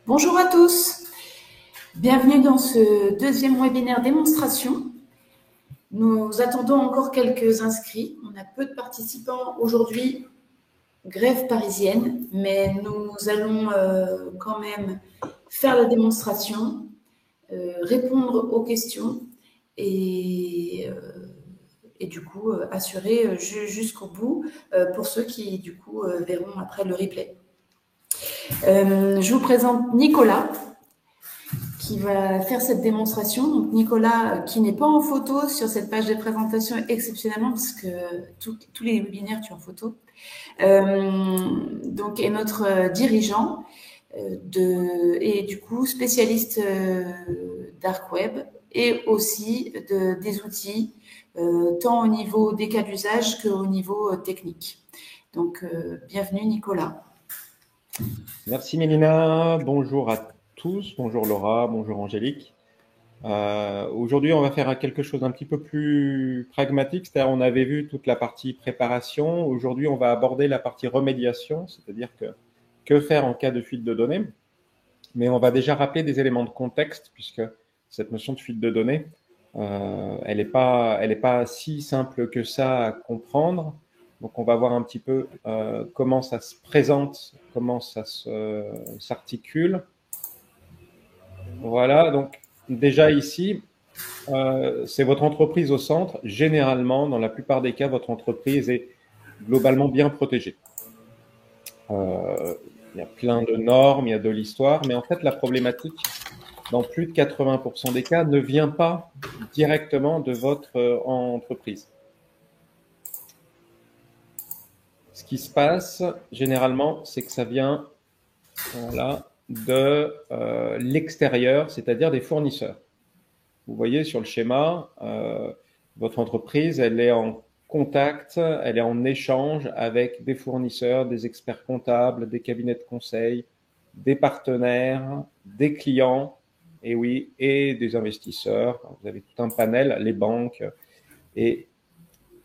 Bonjour à tous, bienvenue dans ce deuxième webinaire démonstration. Nous attendons encore quelques inscrits. On a peu de participants aujourd'hui, grève parisienne, mais nous allons quand même faire la démonstration, répondre aux questions et du coup assurer jusqu'au bout pour ceux qui du coup verront après le replay. Je vous présente Nicolas qui va faire cette démonstration. Donc Nicolas, qui n'est pas en photo sur cette page de présentation exceptionnellement, parce que tous les webinaires tu es en photo, donc est notre dirigeant et du coup spécialiste dark web et aussi des outils, tant au niveau des cas d'usage qu'au niveau technique. Donc bienvenue Nicolas. Merci Mélina, bonjour à tous, bonjour Laura, bonjour Angélique. Aujourd'hui, on va faire quelque chose d'un petit peu plus pragmatique, c'est-à-dire on avait vu toute la partie préparation. Aujourd'hui, on va aborder la partie remédiation, c'est-à-dire que faire en cas de fuite de données. Mais on va déjà rappeler des éléments de contexte, puisque cette notion de fuite de données, elle n'est pas si simple que ça à comprendre. Donc, on va voir un petit peu comment ça se présente, comment ça s'articule. Voilà, donc déjà ici, c'est votre entreprise au centre. Généralement, dans la plupart des cas, votre entreprise est globalement bien protégée. Il y a plein de normes, il y a de l'histoire, mais en fait, la problématique, dans plus de 80% des cas, ne vient pas directement de votre entreprise. Ce qui se passe, généralement, c'est que ça vient de l'extérieur, c'est-à-dire des fournisseurs. Vous voyez sur le schéma, votre entreprise, elle est en contact, elle est en échange avec des fournisseurs, des experts comptables, des cabinets de conseil, des partenaires, des clients, et oui, et des investisseurs. Vous avez tout un panel, les banques.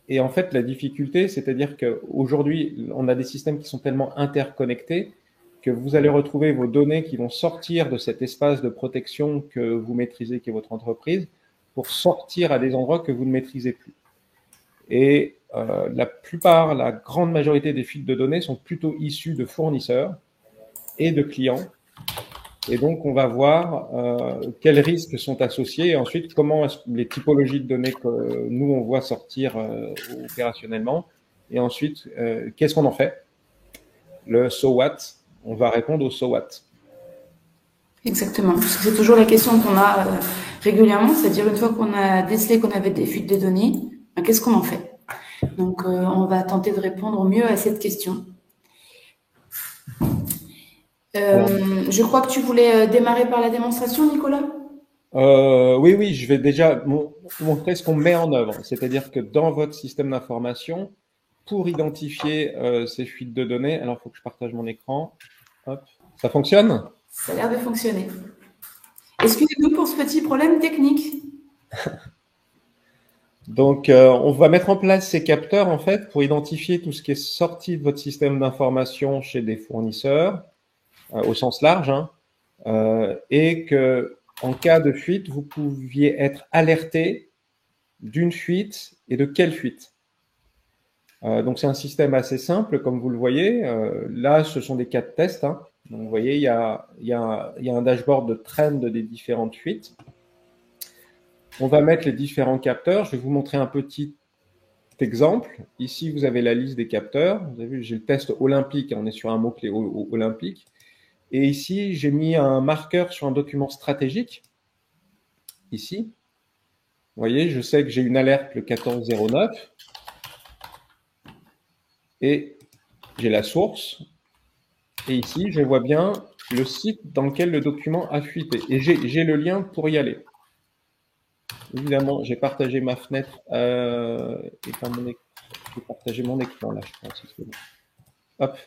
Et en fait, la difficulté, c'est-à-dire qu'aujourd'hui, on a des systèmes qui sont tellement interconnectés que vous allez retrouver vos données qui vont sortir de cet espace de protection que vous maîtrisez, qui est votre entreprise, pour sortir à des endroits que vous ne maîtrisez plus. Et la grande majorité des fuites de données sont plutôt issues de fournisseurs et de clients. Et donc, on va voir quels risques sont associés et ensuite comment les typologies de données que nous, on voit sortir opérationnellement. Et ensuite, qu'est-ce qu'on en fait? Le so what? On va répondre au so what. Exactement, parce que c'est toujours la question qu'on a régulièrement, c'est-à-dire une fois qu'on a décelé qu'on avait des fuites de données, ben, qu'est-ce qu'on en fait? Donc, on va tenter de répondre au mieux à cette question. Je crois que tu voulais démarrer par la démonstration, Nicolas? Oui, je vais déjà montrer ce qu'on met en œuvre. C'est-à-dire que dans votre système d'information, pour identifier ces fuites de données, alors il faut que je partage mon écran. Hop. Ça fonctionne? Ça a l'air de fonctionner. Excusez-nous pour ce petit problème technique. Donc, on va mettre en place ces capteurs, en fait, pour identifier tout ce qui est sorti de votre système d'information chez des fournisseurs, au sens large, hein, et que, en cas de fuite, vous pouviez être alerté d'une fuite et de quelle fuite. Donc, c'est un système assez simple, comme vous le voyez. Là, ce sont des cas de test. Hein. Donc, vous voyez, il y a un dashboard de trend des différentes fuites. On va mettre les différents capteurs. Je vais vous montrer un petit exemple. Ici, vous avez la liste des capteurs. Vous avez vu, j'ai le test olympique. On est sur un mot-clé olympique. Et ici, j'ai mis un marqueur sur un document stratégique. Ici. Vous voyez, je sais que j'ai une alerte le 1409. Et j'ai la source. Et ici, je vois bien le site dans lequel le document a fuité. Et j'ai le lien pour y aller. Évidemment, j'ai partagé ma fenêtre et pas mon écran. J'ai partagé mon écran là, je pense. Bon. Hop.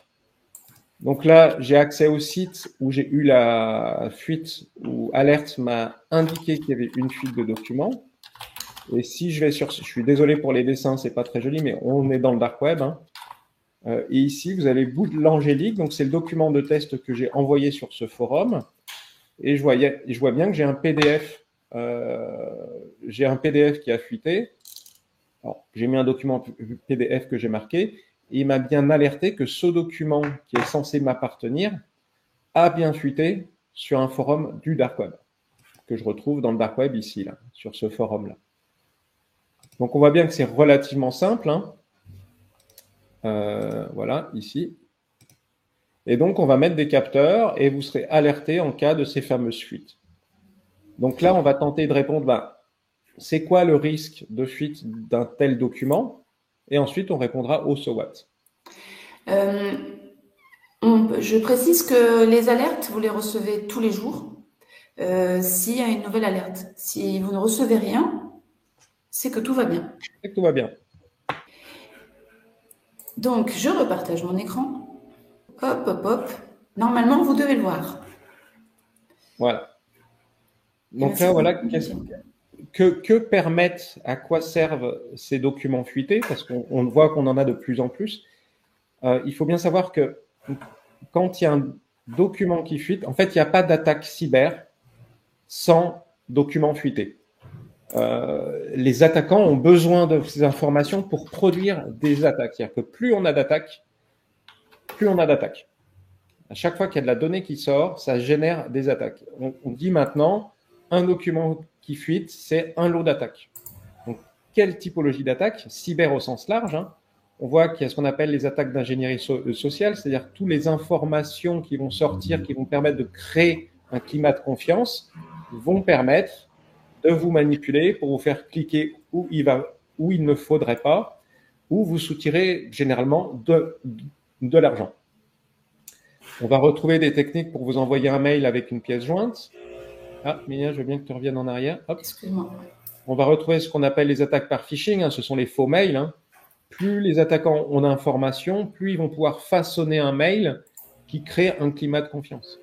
Donc là, j'ai accès au site où j'ai eu la fuite, où Alert m'a indiqué qu'il y avait une fuite de documents. Et si je vais sur... Je suis désolé pour les dessins, c'est pas très joli, mais on est dans le dark web. Hein. Et ici, vous avez bout de l'angélique. Donc, c'est le document de test que j'ai envoyé sur ce forum. et je vois bien que j'ai un PDF. J'ai un PDF qui a fuité. J'ai mis un document PDF que j'ai marqué, et il m'a bien alerté que ce document qui est censé m'appartenir a bien fuité sur un forum du Dark Web, que je retrouve dans le Dark Web ici, là, sur ce forum-là. Donc on voit bien que c'est relativement simple, hein. Voilà, ici. Et donc on va mettre des capteurs et vous serez alerté en cas de ces fameuses fuites. Donc là, on va tenter de répondre, c'est quoi le risque de fuite d'un tel document? Et ensuite, on répondra au so what. Je précise que les alertes, vous les recevez tous les jours. S'il y a une nouvelle alerte, si vous ne recevez rien, c'est que tout va bien. C'est que tout va bien. Donc, je repartage mon écran. Hop, hop, hop. Normalement, vous devez le voir. Voilà. Donc là, voilà, que permettent, à quoi servent ces documents fuités? Parce qu'on voit qu'on en a de plus en plus. Il faut bien savoir que quand il y a un document qui fuite, en fait, il n'y a pas d'attaque cyber sans document fuité. Les attaquants ont besoin de ces informations pour produire des attaques. C'est-à-dire que plus on a d'attaques, plus on a d'attaques. À chaque fois qu'il y a de la donnée qui sort, ça génère des attaques. On dit maintenant, un document qui fuite, c'est un lot d'attaques. Donc, quelle typologie d'attaque? Cyber au sens large, hein. On voit qu'il y a ce qu'on appelle les attaques d'ingénierie sociale, c'est-à-dire toutes les informations qui vont sortir, qui vont permettre de créer un climat de confiance, vont permettre de vous manipuler pour vous faire cliquer où il ne faudrait pas, ou vous soutirez généralement de l'argent. On va retrouver des techniques pour vous envoyer un mail avec une pièce jointe. Ah, Mia, je veux bien que tu reviennes en arrière. Hop. Excuse-moi. On va retrouver ce qu'on appelle les attaques par phishing, hein. Ce sont les faux mails, hein. Plus les attaquants ont d'informations, plus ils vont pouvoir façonner un mail qui crée un climat de confiance.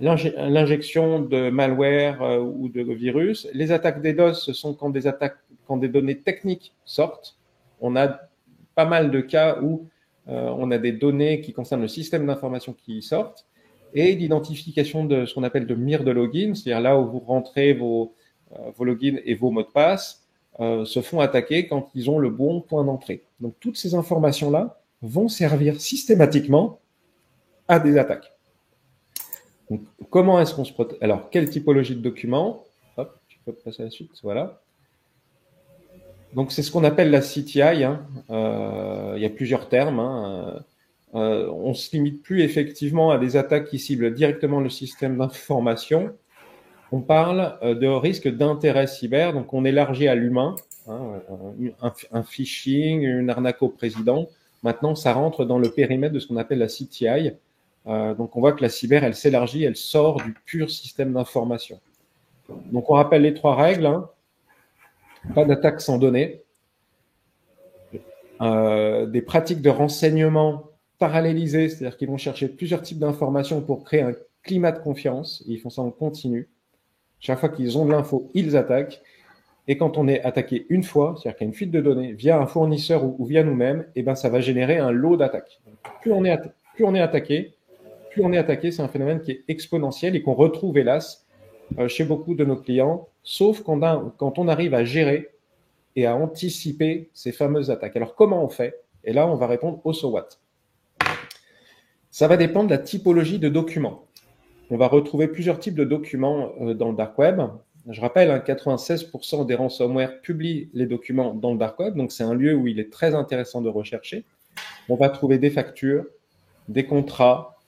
L'injection de malware ou de virus. Les attaques DDoS, ce sont quand des données techniques sortent. On a pas mal de cas où on a des données qui concernent le système d'information qui sortent, et l'identification de ce qu'on appelle de mire de login, c'est-à-dire là où vous rentrez vos logins et vos mots de passe, se font attaquer quand ils ont le bon point d'entrée. Donc toutes ces informations-là vont servir systématiquement à des attaques. Donc, comment est-ce qu'on se protège? Alors, quelle typologie de documents? Hop, tu peux passer à la suite, voilà. Donc, c'est ce qu'on appelle la CTI, hein. Il y a plusieurs termes, hein. On se limite plus effectivement à des attaques qui ciblent directement le système d'information. On parle de risque d'intérêt cyber, donc on élargit à l'humain, hein, un phishing, une arnaque au président. Maintenant, ça rentre dans le périmètre de ce qu'on appelle la CTI. Donc, on voit que la cyber, elle s'élargit, elle sort du pur système d'information. Donc, on rappelle les 3 règles, hein. Pas d'attaque sans données. Des pratiques de renseignement parallélisées, c'est-à-dire qu'ils vont chercher plusieurs types d'informations pour créer un climat de confiance. Et ils font ça en continu. Chaque fois qu'ils ont de l'info, ils attaquent. Et quand on est attaqué une fois, c'est-à-dire qu'il y a une fuite de données via un fournisseur ou via nous-mêmes, et ben ça va générer un lot d'attaques. Plus on est attaqué, c'est un phénomène qui est exponentiel et qu'on retrouve hélas chez beaucoup de nos clients, sauf quand on arrive à gérer et à anticiper ces fameuses attaques. Alors comment on fait? Et là, on va répondre au so what. Ça va dépendre de la typologie de documents. On va retrouver plusieurs types de documents dans le Dark Web. Je rappelle, 96% des ransomware publient les documents dans le Dark Web, donc c'est un lieu où il est très intéressant de rechercher. On va trouver des factures, des contrats,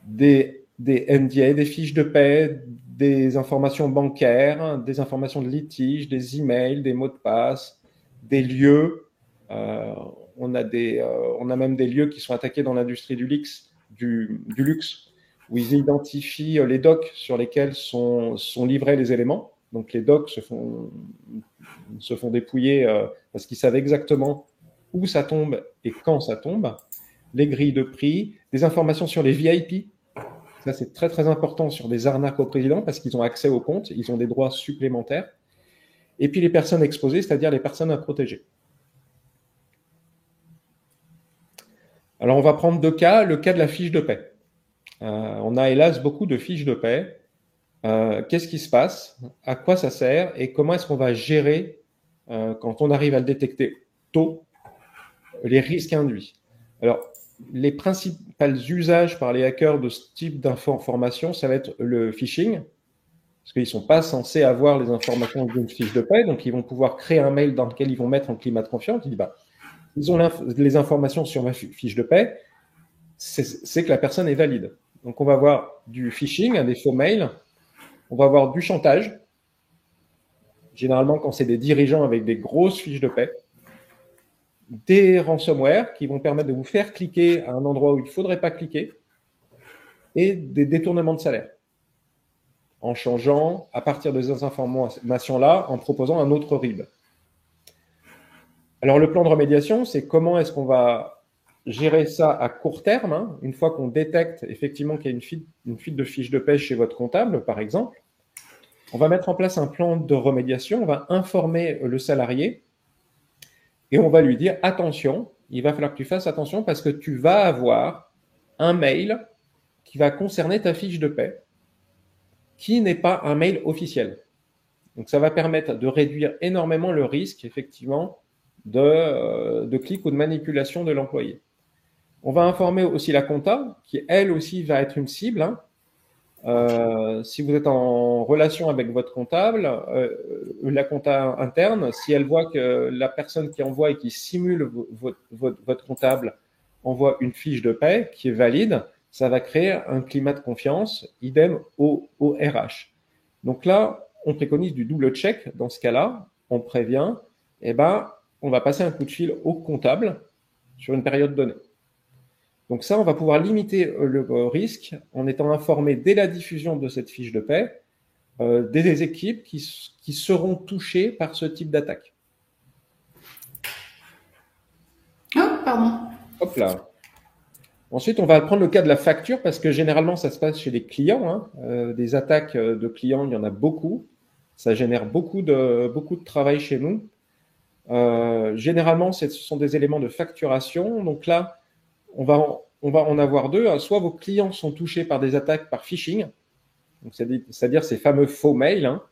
des NDA, des fiches de paie, des informations bancaires, des informations de litige, des emails, des mots de passe, des lieux. On a même des lieux qui sont attaqués dans l'industrie du luxe, où ils identifient les docks sur lesquels sont livrés les éléments. Donc les docks se font dépouiller parce qu'ils savent exactement où ça tombe et quand ça tombe. Les grilles de prix, des informations sur les VIP. Ça, c'est très, très important sur des arnaques au président parce qu'ils ont accès au compte, ils ont des droits supplémentaires. Et puis les personnes exposées, c'est-à-dire les personnes à protéger. Alors, on va prendre 2 cas. Le cas de la fiche de paie. On a hélas beaucoup de fiches de paie. Qu'est-ce qui se passe? À quoi ça sert? Et comment est-ce qu'on va gérer, quand on arrive à le détecter tôt, les risques induits? Alors, les principaux usages par les hackers de ce type d'information, ça va être le phishing, parce qu'ils ne sont pas censés avoir les informations d'une fiche de paie, donc ils vont pouvoir créer un mail dans lequel ils vont mettre un climat de confiance. Ils disent, bah, ils ont les informations sur ma fiche de paie, c'est que la personne est valide. Donc on va avoir du phishing, des faux mails, on va avoir du chantage, généralement quand c'est des dirigeants avec des grosses fiches de paie, des ransomware qui vont permettre de vous faire cliquer à un endroit où il ne faudrait pas cliquer, et des détournements de salaire, en changeant, à partir de ces informations-là, en proposant un autre RIB. Alors le plan de remédiation, c'est comment est-ce qu'on va gérer ça à court terme, hein, une fois qu'on détecte effectivement qu'il y a une fuite de fiche de paie chez votre comptable, par exemple. On va mettre en place un plan de remédiation, on va informer le salarié et on va lui dire, attention, il va falloir que tu fasses attention parce que tu vas avoir un mail qui va concerner ta fiche de paie, qui n'est pas un mail officiel. Donc ça va permettre de réduire énormément le risque, effectivement, de clic ou de manipulation de l'employé. On va informer aussi la compta, qui elle aussi va être une cible, hein. Si vous êtes en relation avec votre comptable, la compta interne, si elle voit que la personne qui envoie et qui simule votre comptable envoie une fiche de paie qui est valide, ça va créer un climat de confiance, idem au RH. Donc là, on préconise du double check dans ce cas-là, on prévient, et ben, on va passer un coup de fil au comptable sur une période donnée. Donc ça, on va pouvoir limiter le risque en étant informé dès la diffusion de cette fiche de paie des équipes qui seront touchées par ce type d'attaque. Oh, pardon. Hop là. Ensuite, on va prendre le cas de la facture parce que généralement, ça se passe chez les clients, hein. Des attaques de clients, il y en a beaucoup. Ça génère beaucoup de travail chez nous. Généralement, ce sont des éléments de facturation. Donc là, on va en avoir deux. Soit vos clients sont touchés par des attaques par phishing, c'est-à-dire ces fameux faux mails, hein,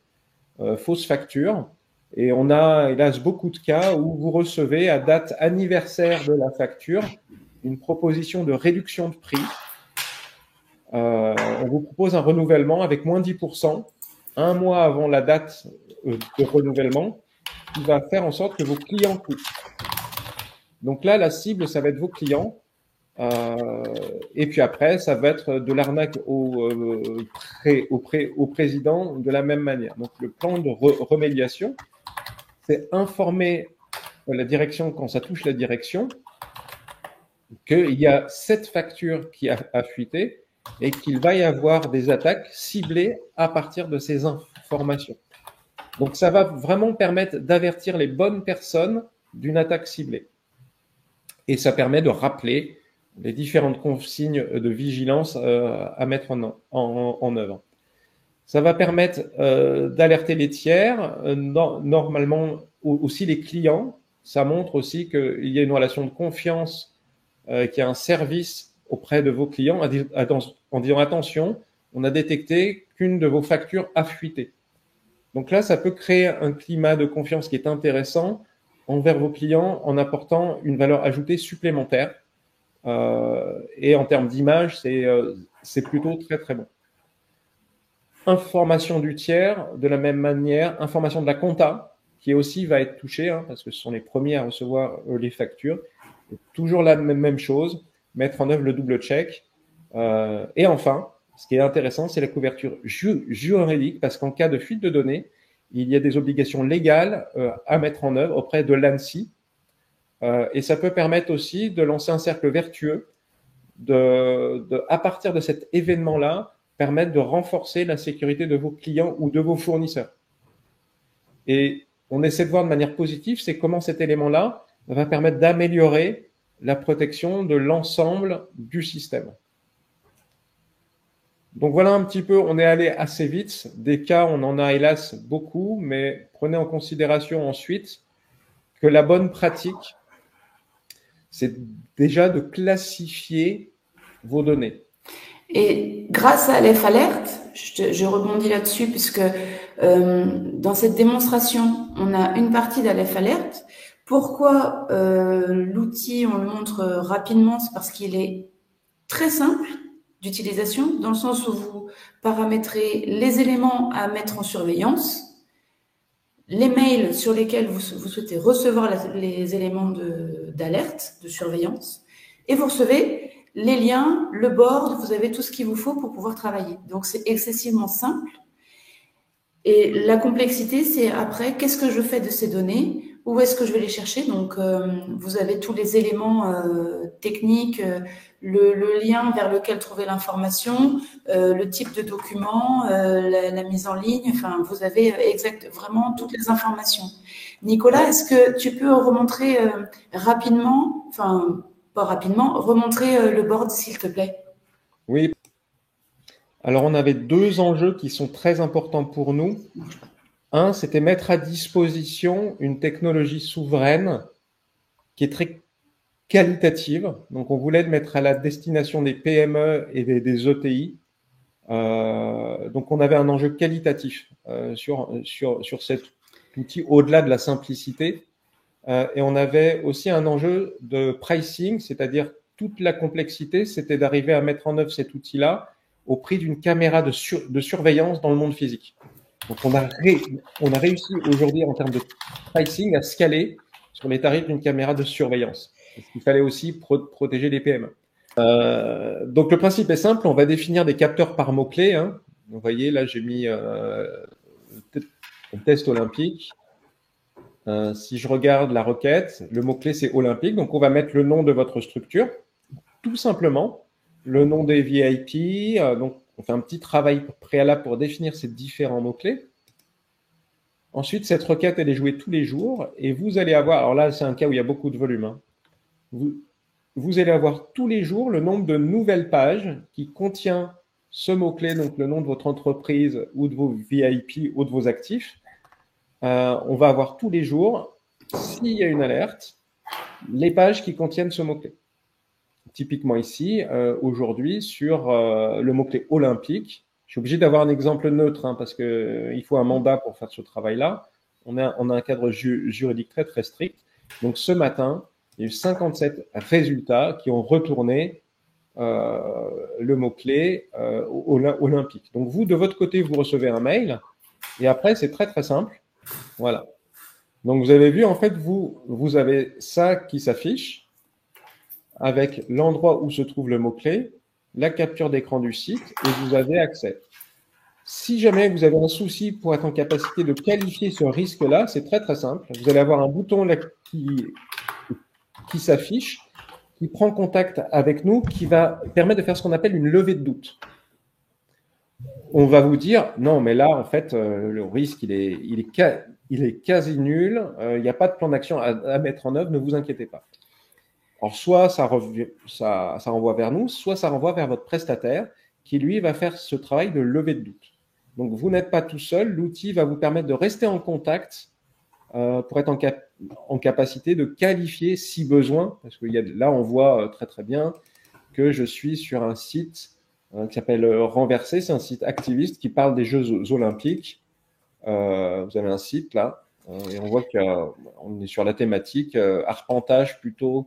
fausses factures. Et on a, hélas, beaucoup de cas où vous recevez à date anniversaire de la facture une proposition de réduction de prix. On vous propose un renouvellement avec moins 10%, un mois avant la date de renouvellement, qui va faire en sorte que vos clients coûtent. Donc là, la cible, ça va être vos clients. Et puis après, ça va être de l'arnaque au président de la même manière. Donc le plan de remédiation, c'est informer la direction quand ça touche la direction qu'il y a cette facture qui a fuité et qu'il va y avoir des attaques ciblées à partir de ces informations. Donc ça va vraiment permettre d'avertir les bonnes personnes d'une attaque ciblée. Et ça permet de rappeler les différentes consignes de vigilance à mettre en œuvre. Ça va permettre d'alerter les tiers, normalement aussi les clients. Ça montre aussi qu'il y a une relation de confiance, qu'il y a un service auprès de vos clients en disant attention, on a détecté qu'une de vos factures a fuité. Donc là, ça peut créer un climat de confiance qui est intéressant envers vos clients en apportant une valeur ajoutée supplémentaire. Et en termes d'image, c'est plutôt très très bon. Information du tiers, de la même manière, information de la compta, qui aussi va être touchée, hein, parce que ce sont les premiers à recevoir les factures. Et toujours la même chose, mettre en œuvre le double check. Et enfin, ce qui est intéressant, c'est la couverture juridique, parce qu'en cas de fuite de données, il y a des obligations légales à mettre en œuvre auprès de l'ANSSI. Et ça peut permettre aussi de lancer un cercle vertueux, à partir de cet événement-là, permettre de renforcer la sécurité de vos clients ou de vos fournisseurs. Et on essaie de voir de manière positive, c'est comment cet élément-là va permettre d'améliorer la protection de l'ensemble du système. Donc voilà un petit peu, on est allé assez vite. Des cas, on en a hélas beaucoup, mais prenez en considération ensuite que la bonne pratique, c'est déjà de classifier vos données. Et grâce à Aleph Alert, je rebondis là-dessus puisque dans cette démonstration, on a une partie d'Aleph Alert. Pourquoi l'outil, on le montre rapidement? C'est parce qu'il est très simple d'utilisation, dans le sens où vous paramétrez les éléments à mettre en surveillance, les mails sur lesquels vous souhaitez recevoir les éléments d'alerte, de surveillance, et vous recevez les liens, le board, vous avez tout ce qu'il vous faut pour pouvoir travailler. Donc, c'est excessivement simple. Et la complexité, c'est après, qu'est-ce que je fais de ces données? Où est-ce que je vais les chercher? Donc, vous avez tous les éléments techniques, le lien vers lequel trouver l'information, le type de document, la mise en ligne. Enfin, vous avez vraiment toutes les informations. Nicolas, est-ce que tu peux remontrer rapidement, enfin, pas rapidement, remontrer le board, s'il te plaît? Oui. Alors, on avait 2 enjeux qui sont très importants pour nous. Un, c'était mettre à disposition une technologie souveraine qui est très qualitative. Donc, on voulait mettre à la destination des PME et des ETI. Donc, on avait un enjeu qualitatif sur cet outil, au-delà de la simplicité. Et on avait aussi un enjeu de pricing, c'est-à-dire toute la complexité, c'était d'arriver à mettre en œuvre cet outil-là au prix d'une caméra de surveillance dans le monde physique. Donc, on a réussi aujourd'hui en termes de pricing à scaler sur les tarifs d'une caméra de surveillance. Parce qu'il fallait aussi protéger les PME. Donc, le principe est simple. On va définir des capteurs par mots-clés. Hein. Vous voyez, là, j'ai mis test olympique. Si je regarde la requête, le mot-clé, c'est olympique. Donc, on va mettre le nom de votre structure, tout simplement. Le nom des VIP. Donc, on fait un petit travail préalable pour définir ces différents mots-clés. Ensuite, cette requête, elle est jouée tous les jours. Et vous allez avoir, alors là, c'est un cas où il y a beaucoup de volume. Hein. Vous allez avoir tous les jours le nombre de nouvelles pages qui contient ce mot-clé, donc le nom de votre entreprise ou de vos VIP ou de vos actifs. On va avoir tous les jours, s'il y a une alerte, les pages qui contiennent ce mot-clé. Typiquement ici, aujourd'hui, sur le mot-clé olympique, je suis obligé d'avoir un exemple neutre hein, parce qu'il faut un mandat pour faire ce travail-là. On a un cadre juridique très, très strict. Donc, ce matin, il y a eu 57 résultats qui ont retourné le mot-clé olympique. Donc, vous, de votre côté, vous recevez un mail et après, c'est très, très simple. Voilà. Donc, vous avez vu, en fait, vous avez ça qui s'affiche avec l'endroit où se trouve le mot-clé, la capture d'écran du site et vous avez accès. Si jamais vous avez un souci pour être en capacité de qualifier ce risque-là, c'est très, très simple. Vous allez avoir un bouton là qui s'affiche, qui prend contact avec nous, qui va permettre de faire ce qu'on appelle une levée de doute. On va vous dire, non, mais là, en fait, le risque, il est quasi nul. Il n'y a pas de plan d'action à mettre en œuvre, ne vous inquiétez pas. Alors, soit ça renvoie vers nous, soit ça renvoie vers votre prestataire qui, lui, va faire ce travail de levée de doute. Donc, vous n'êtes pas tout seul. L'outil va vous permettre de rester en contact pour être en capacité de qualifier si besoin. Parce que là, on voit très, très bien que je suis sur un site qui s'appelle Renversé. C'est un site activiste qui parle des Jeux olympiques. Vous avez un site là et on voit qu'on est sur la thématique arpentage plutôt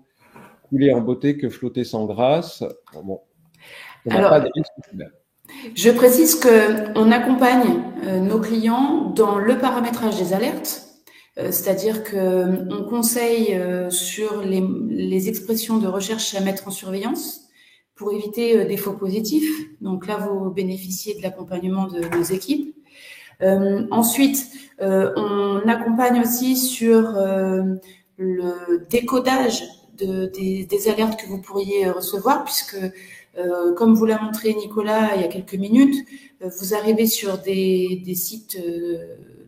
couler en beauté que flotter sans grâce. Bon, on n'a pas de risque. Je précise qu'on accompagne nos clients dans le paramétrage des alertes, c'est-à-dire qu'on conseille sur les expressions de recherche à mettre en surveillance pour éviter des faux positifs. Donc là, vous bénéficiez de l'accompagnement de nos équipes. Ensuite, on accompagne aussi sur le décodage des alertes que vous pourriez recevoir, puisque comme vous l'a montré Nicolas il y a quelques minutes, vous arrivez sur des sites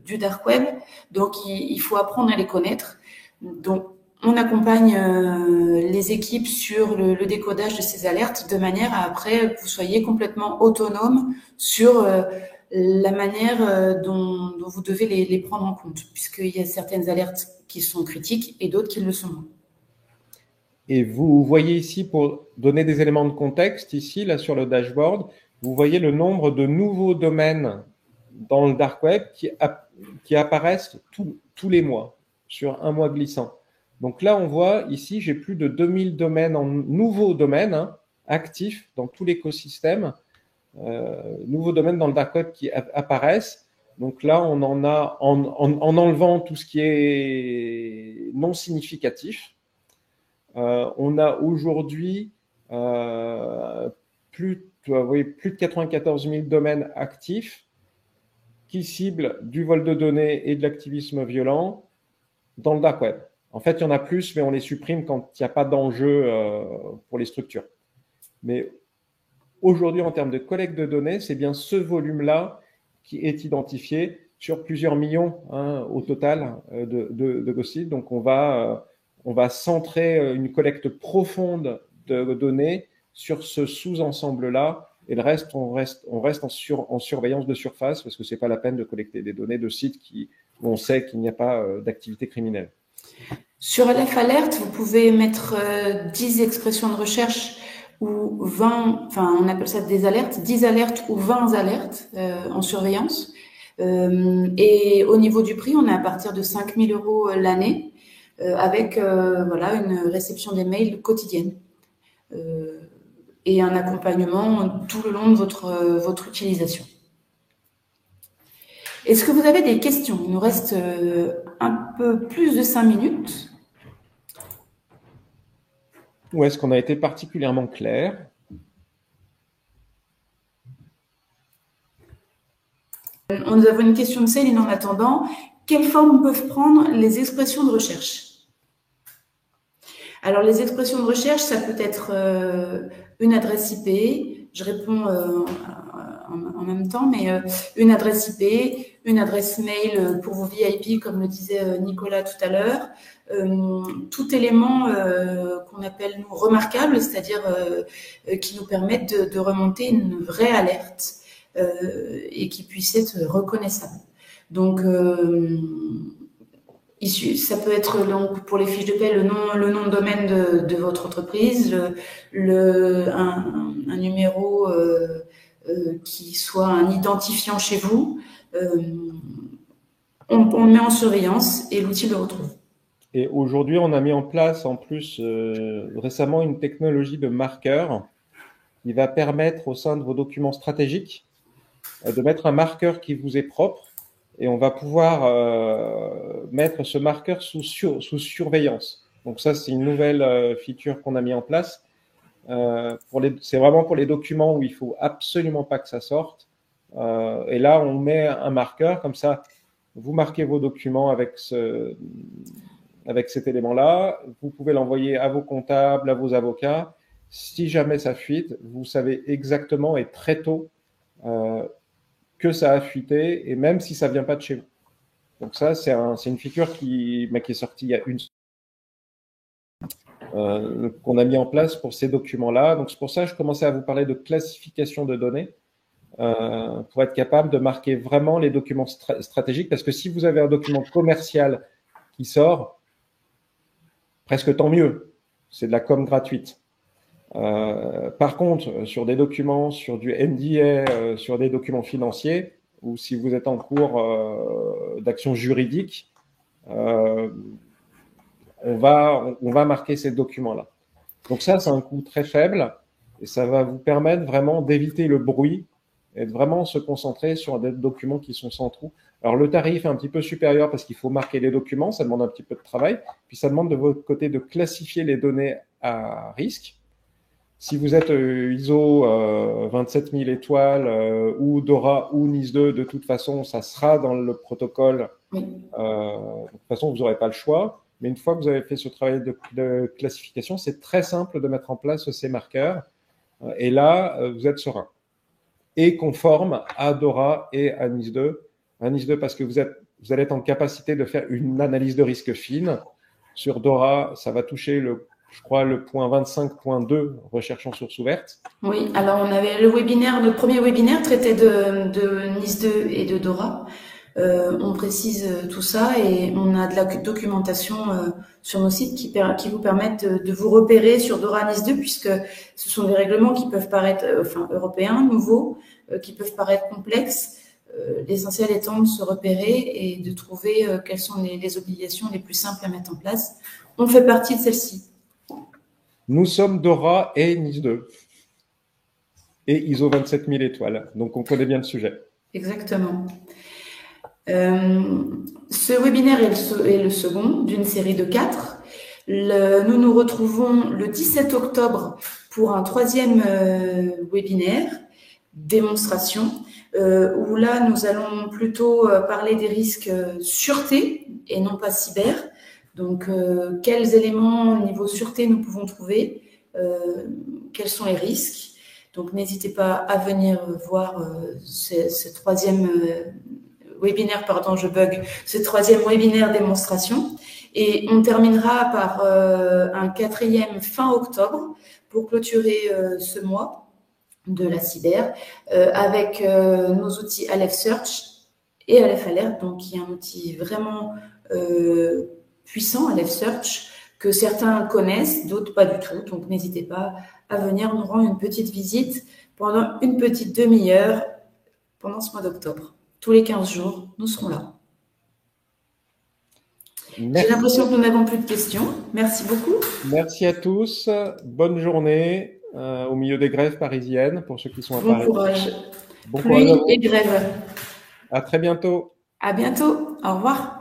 du dark web, donc il faut apprendre à les connaître. Donc on accompagne les équipes sur le décodage de ces alertes de manière à après que vous soyez complètement autonome sur la manière dont vous devez les prendre en compte, puisqu'il y a certaines alertes qui sont critiques et d'autres qui le sont moins. Et vous voyez ici, pour donner des éléments de contexte, ici, là, sur le dashboard, vous voyez le nombre de nouveaux domaines dans le dark web qui apparaissent tous les mois, sur un mois glissant. Donc là, on voit ici, j'ai plus de 2000 domaines nouveaux domaines actifs dans tout l'écosystème, nouveaux domaines dans le dark web qui apparaissent. Donc là, on en a, en enlevant tout ce qui est non significatif, on a aujourd'hui plus de 94 000 domaines actifs qui ciblent du vol de données et de l'activisme violent dans le dark web. En fait, il y en a plus, mais on les supprime quand il n'y a pas d'enjeu pour les structures. Mais aujourd'hui, en termes de collecte de données, c'est bien ce volume-là qui est identifié sur plusieurs millions au total de sites. Donc, on va centrer une collecte profonde de données sur ce sous-ensemble-là. Et le reste, on reste en surveillance de surface parce que c'est pas la peine de collecter des données de sites où on sait qu'il n'y a pas d'activité criminelle. Sur LF Alert, vous pouvez mettre 10 expressions de recherche ou 20, enfin on appelle ça des alertes, 10 alertes ou 20 alertes en surveillance. Et au niveau du prix, on est à partir de 5 000 € l'année avec voilà, une réception des mails quotidienne. Et un accompagnement tout le long de votre utilisation. Est-ce que vous avez des questions? Il nous reste un peu plus de 5 minutes. Ou est-ce qu'on a été particulièrement clair? Nous avons une question de Céline en attendant. Quelle forme peuvent prendre les expressions de recherche? Alors, les expressions de recherche, ça peut être une adresse IP, je réponds en même temps, mais une adresse IP, une adresse mail pour vos VIP, comme le disait Nicolas tout à l'heure, tout élément qu'on appelle, nous, remarquable, c'est-à-dire qui nous permettent de remonter une vraie alerte et qui puisse être reconnaissable. Donc, ça peut être donc, pour les fiches de paie le nom de domaine de votre entreprise, un numéro qui soit un identifiant chez vous. On le met en surveillance et l'outil le retrouve. Et aujourd'hui, on a mis en place en plus récemment une technologie de marqueur qui va permettre au sein de vos documents stratégiques de mettre un marqueur qui vous est propre. Et on va pouvoir mettre ce marqueur sous surveillance. Donc ça, c'est une nouvelle feature qu'on a mis en place. C'est vraiment pour les documents où il faut absolument pas que ça sorte. Et là, on met un marqueur, comme ça, vous marquez vos documents avec cet élément-là. Vous pouvez l'envoyer à vos comptables, à vos avocats. Si jamais ça fuite, vous savez exactement et très tôt que ça a fuité, et même si ça vient pas de chez vous. Donc ça, c'est une feature qui est sortie il y a qu'on a mis en place pour ces documents-là. Donc c'est pour ça que je commençais à vous parler de classification de données, pour être capable de marquer vraiment les documents stratégiques, parce que si vous avez un document commercial qui sort, presque tant mieux, c'est de la com gratuite. Par contre, sur des documents, sur du NDA, sur des documents financiers, ou si vous êtes en cours d'action juridique, on va marquer ces documents-là. Donc ça, c'est un coût très faible et ça va vous permettre vraiment d'éviter le bruit et de vraiment se concentrer sur des documents qui sont sans trou. Alors, le tarif est un petit peu supérieur parce qu'il faut marquer les documents, ça demande un petit peu de travail, puis ça demande de votre côté de classifier les données à risque. Si vous êtes ISO 27000 étoiles ou DORA ou NIS2, de toute façon, ça sera dans le protocole. De toute façon, vous n'aurez pas le choix. Mais une fois que vous avez fait ce travail de classification, c'est très simple de mettre en place ces marqueurs. Et là, vous êtes serein. Et conforme à DORA et à NIS2. À NIS2 parce que vous allez être en capacité de faire une analyse de risque fine. Sur DORA, ça va toucher je crois, le point 25.2, recherche en source ouverte. Oui, alors on avait le premier webinaire traitait de NIS2 et de DORA. On précise tout ça et on a de la documentation sur nos sites qui vous permettent de vous repérer sur DORA NIS 2 puisque ce sont des règlements qui peuvent paraître, européens, nouveaux, qui peuvent paraître complexes. L'essentiel étant de se repérer et de trouver quelles sont les obligations les plus simples à mettre en place. On fait partie de celles-ci. Nous sommes DORA et NIS 2 et ISO 27000 étoiles, donc on connaît bien le sujet. Exactement. Ce webinaire est le second d'une série de 4. Nous nous retrouvons le 17 octobre pour un troisième webinaire, démonstration, où là, nous allons plutôt parler des risques sûreté et non pas cyber. Donc, quels éléments au niveau sûreté nous pouvons trouver, quels sont les risques. Donc, n'hésitez pas à venir voir ce troisième webinaire, pardon, je bug, ce troisième webinaire démonstration. Et on terminera par un quatrième fin octobre pour clôturer ce mois de la cyber avec nos outils Aleph Search et Aleph Alert, donc qui est un outil vraiment puissant, Aleph Search, que certains connaissent, d'autres pas du tout. Donc n'hésitez pas à venir nous rendre une petite visite pendant une petite demi-heure pendant ce mois d'octobre. Tous les 15 jours, nous serons là. J'ai l'impression que nous n'avons plus de questions. Merci beaucoup. Merci à tous. Bonne journée au milieu des grèves parisiennes pour ceux qui sont à Paris. Bon courage. Pluie et grève. À très bientôt. À bientôt. Au revoir.